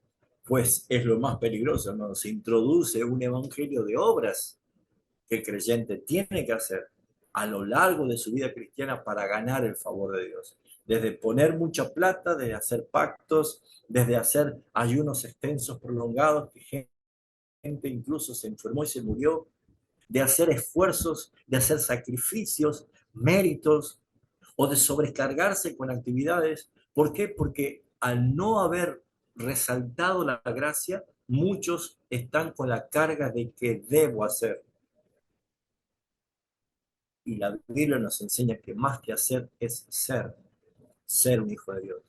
Pues es lo más peligroso, hermano. Se introduce un evangelio de obras que el creyente tiene que hacer a lo largo de su vida cristiana para ganar el favor de Dios. Desde poner mucha plata, desde hacer pactos, desde hacer ayunos extensos, prolongados, que gente incluso se enfermó y se murió, de hacer esfuerzos, de hacer sacrificios, méritos, o de sobrecargarse con actividades. ¿Por qué? Porque al no haber resaltado la gracia, muchos están con la carga de que debo hacer. Y la Biblia nos enseña que más que hacer es ser un hijo de Dios.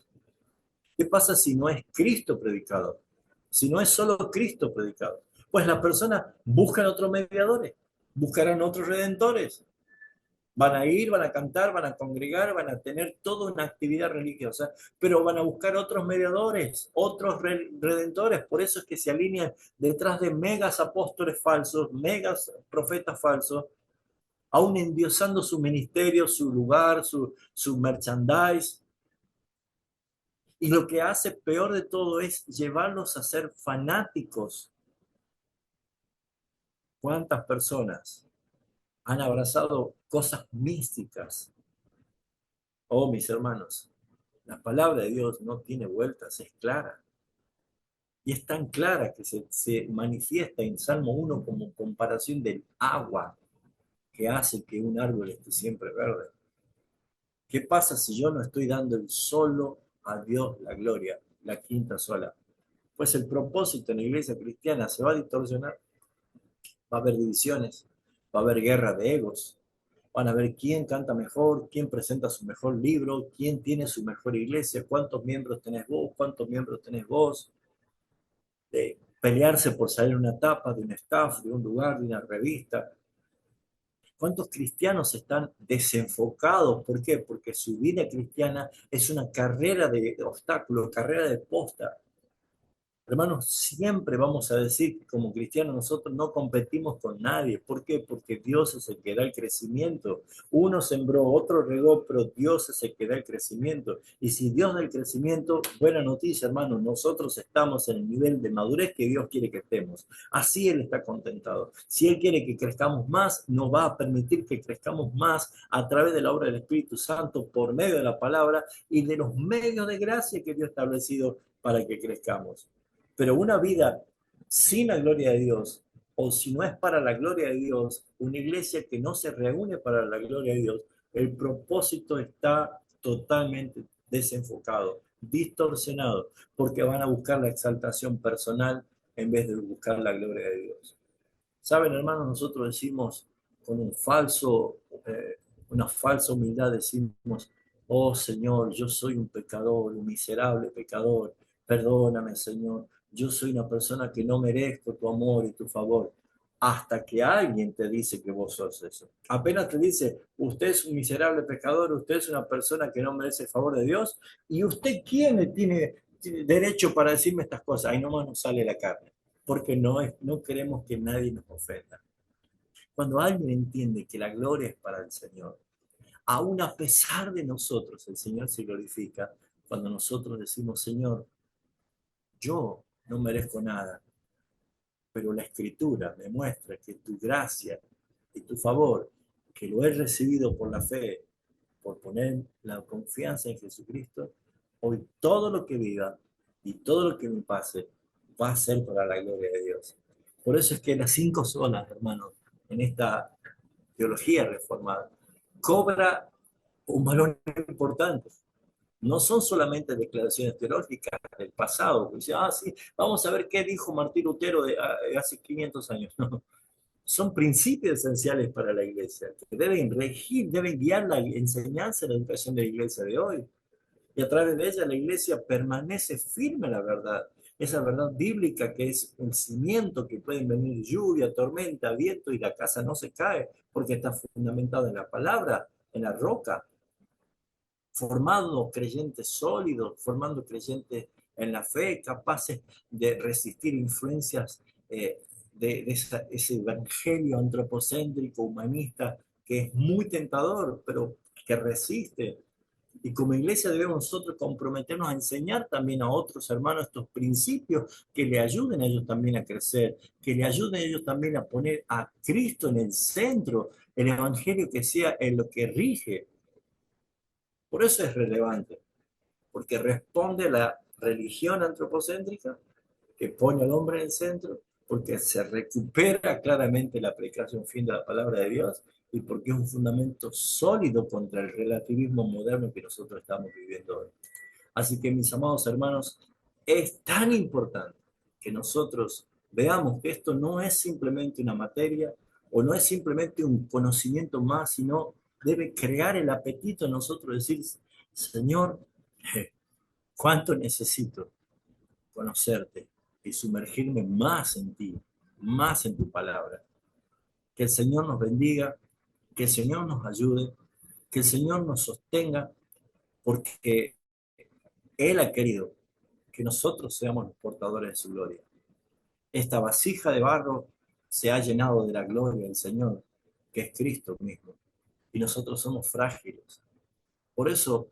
¿Qué pasa si no es Cristo predicado? Si no es solo Cristo predicado. Pues las personas buscan otros mediadores, buscarán otros redentores. Van a ir, van a cantar, van a congregar, van a tener toda una actividad religiosa, pero van a buscar otros mediadores, otros redentores. Por eso es que se alinean detrás de megas apóstoles falsos, megas profetas falsos, aún endiosando su ministerio, su lugar, su merchandise. Y lo que hace peor de todo es llevarlos a ser fanáticos. ¿Cuántas personas han abrazado cosas místicas? Oh, mis hermanos, la palabra de Dios no tiene vueltas, es clara. Y es tan clara que se manifiesta en Salmo 1 como comparación del agua que hace que un árbol esté siempre verde. ¿Qué pasa si yo no estoy dando el solo a Dios la gloria, la quinta sola? Pues el propósito en la iglesia cristiana se va a distorsionar, va a haber divisiones, va a haber guerra de egos, van a ver quién canta mejor, quién presenta su mejor libro, quién tiene su mejor iglesia, cuántos miembros tenés vos, cuántos miembros tenés vos, de pelearse por salir una tapa de un staff, de un lugar, de una revista. ¿Cuántos cristianos están desenfocados? ¿Por qué? Porque su vida cristiana es una carrera de obstáculos, carrera de posta. Hermanos, siempre vamos a decir que como cristianos nosotros no competimos con nadie. ¿Por qué? Porque Dios es el que da el crecimiento. Uno sembró, otro regó, pero Dios es el que da el crecimiento. Y si Dios da el crecimiento, buena noticia, hermanos, nosotros estamos en el nivel de madurez que Dios quiere que estemos. Así Él está contentado. Si Él quiere que crezcamos más, nos va a permitir que crezcamos más a través de la obra del Espíritu Santo, por medio de la palabra y de los medios de gracia que Dios ha establecido para que crezcamos. Pero una vida sin la gloria de Dios, o si no es para la gloria de Dios, una iglesia que no se reúne para la gloria de Dios, el propósito está totalmente desenfocado, distorsionado, porque van a buscar la exaltación personal en vez de buscar la gloria de Dios. Saben, hermanos, nosotros decimos con una falsa humildad, decimos, oh Señor, yo soy un pecador, un miserable pecador, perdóname, Señor, yo soy una persona que no merezco tu amor y tu favor. Hasta que alguien te dice que vos sos eso. Apenas te dice, usted es un miserable pecador, usted es una persona que no merece el favor de Dios, y usted, ¿quién tiene derecho para decirme estas cosas? Ahí nomás nos sale la carne porque no queremos que nadie nos ofenda. Cuando alguien entiende que la gloria es para el Señor, aún a pesar de nosotros, el Señor se glorifica cuando nosotros decimos, Señor, yo no merezco nada, pero la Escritura me muestra que tu gracia y tu favor, que lo he recibido por la fe, por poner la confianza en Jesucristo, hoy todo lo que viva y todo lo que me pase va a ser para la gloria de Dios. Por eso es que las cinco solas, hermanos, en esta teología reformada, cobra un valor importante. No son solamente declaraciones teológicas del pasado, que dice, sí, vamos a ver qué dijo Martín Lutero de hace 500 años. No, son principios esenciales para la iglesia, que deben regir, deben guiar la enseñanza y la educación de la iglesia de hoy. Y a través de ella la iglesia permanece firme en la verdad. Esa verdad bíblica que es un cimiento que pueden venir lluvia, tormenta, viento y la casa no se cae porque está fundamentada en la palabra, en la roca, formando creyentes sólidos, formando creyentes en la fe, capaces de resistir influencias ese evangelio antropocéntrico, humanista, que es muy tentador, pero que resiste. Y como iglesia debemos nosotros comprometernos a enseñar también a otros hermanos estos principios que le ayuden a ellos también a crecer, que le ayuden a ellos también a poner a Cristo en el centro, el evangelio que sea en lo que rige. Por eso es relevante, porque responde a la religión antropocéntrica que pone al hombre en el centro, porque se recupera claramente la aplicación fin de la palabra de Dios y porque es un fundamento sólido contra el relativismo moderno que nosotros estamos viviendo hoy. Así que, mis amados hermanos, es tan importante que nosotros veamos que esto no es simplemente una materia o no es simplemente un conocimiento más, sino debe crear el apetito en nosotros, decir, Señor, ¿Cuánto necesito conocerte y sumergirme más en ti, más en tu palabra? Que el Señor nos bendiga, que el Señor nos ayude, que el Señor nos sostenga, porque Él ha querido que nosotros seamos los portadores de su gloria. Esta vasija de barro se ha llenado de la gloria del Señor, que es Cristo mismo, y nosotros somos frágiles. Por eso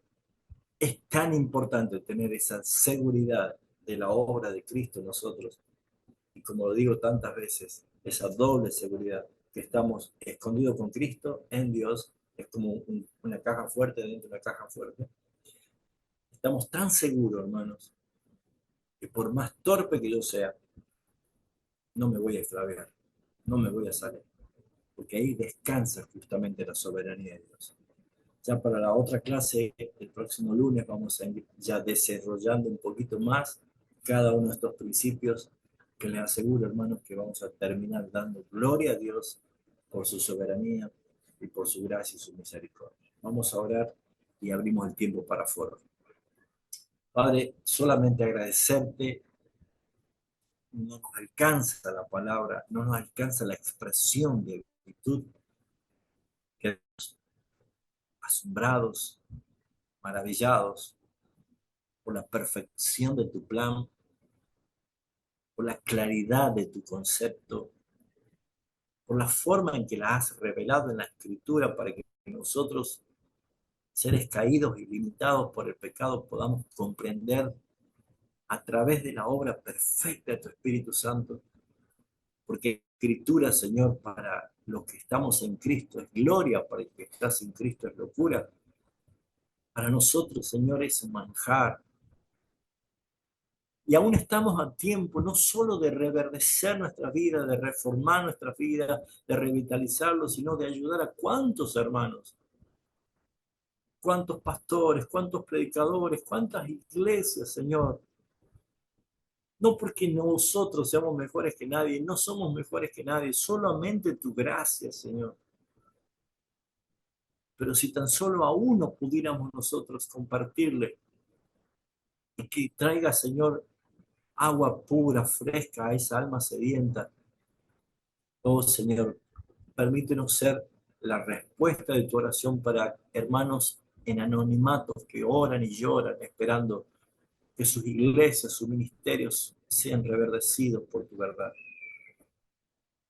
es tan importante tener esa seguridad de la obra de Cristo en nosotros, y como lo digo tantas veces, esa doble seguridad, que estamos escondidos con Cristo en Dios, es como una caja fuerte dentro de una caja fuerte. Estamos tan seguros, hermanos, que por más torpe que yo sea, no me voy a extraviar, no me voy a salir, porque ahí descansa justamente la soberanía de Dios. Ya para la otra clase, el próximo lunes, vamos a ir ya desarrollando un poquito más cada uno de estos principios, que les aseguro, hermanos, que vamos a terminar dando gloria a Dios por su soberanía y por su gracia y su misericordia. Vamos a orar y abrimos el tiempo para foro. Padre, solamente agradecerte. No nos alcanza la palabra, no nos alcanza la expresión de gratitud, que asombrados, maravillados por la perfección de tu plan, por la claridad de tu concepto, por la forma en que la has revelado en la Escritura para que nosotros, seres caídos y limitados por el pecado, podamos comprender a través de la obra perfecta de tu Espíritu Santo. Porque Escritura, Señor, para los que estamos en Cristo es gloria, para el que estás en Cristo es locura. Para nosotros, Señor, es un manjar. Y aún estamos a tiempo no solo de reverdecer nuestra vida, de reformar nuestra vida, de revitalizarlo, sino de ayudar a cuántos hermanos, cuántos pastores, cuántos predicadores, cuántas iglesias, Señor. No porque nosotros seamos mejores que nadie, no somos mejores que nadie, solamente tu gracia, Señor. Pero si tan solo a uno pudiéramos nosotros compartirle y que traiga, Señor, agua pura, fresca a esa alma sedienta. Oh, Señor, permítenos ser la respuesta de tu oración para hermanos en anonimato que oran y lloran esperando que sus iglesias, sus ministerios sean reverdecidos por tu verdad.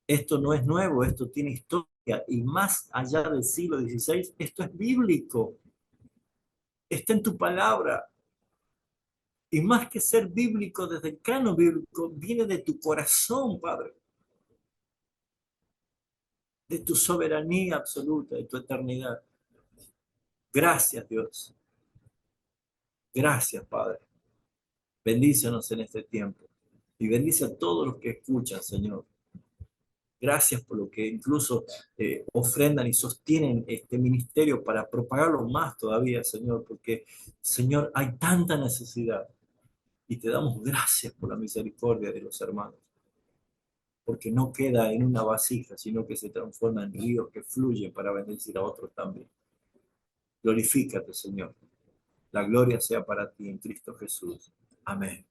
Esto no es nuevo, esto tiene historia y más allá del siglo XVI, esto es bíblico, está en tu palabra. Y más que ser bíblico desde el canon bíblico, viene de tu corazón, Padre, de tu soberanía absoluta, de tu eternidad. Gracias, Dios. Gracias, Padre. Bendícenos en este tiempo. Y bendice a todos los que escuchan, Señor. Gracias por lo que incluso ofrendan y sostienen este ministerio para propagarlo más todavía, Señor, porque, Señor, hay tanta necesidad. Y te damos gracias por la misericordia de los hermanos, porque no queda en una vasija, sino que se transforma en ríos que fluyen para bendecir a otros también. Glorifícate, Señor. La gloria sea para ti en Cristo Jesús. Amén.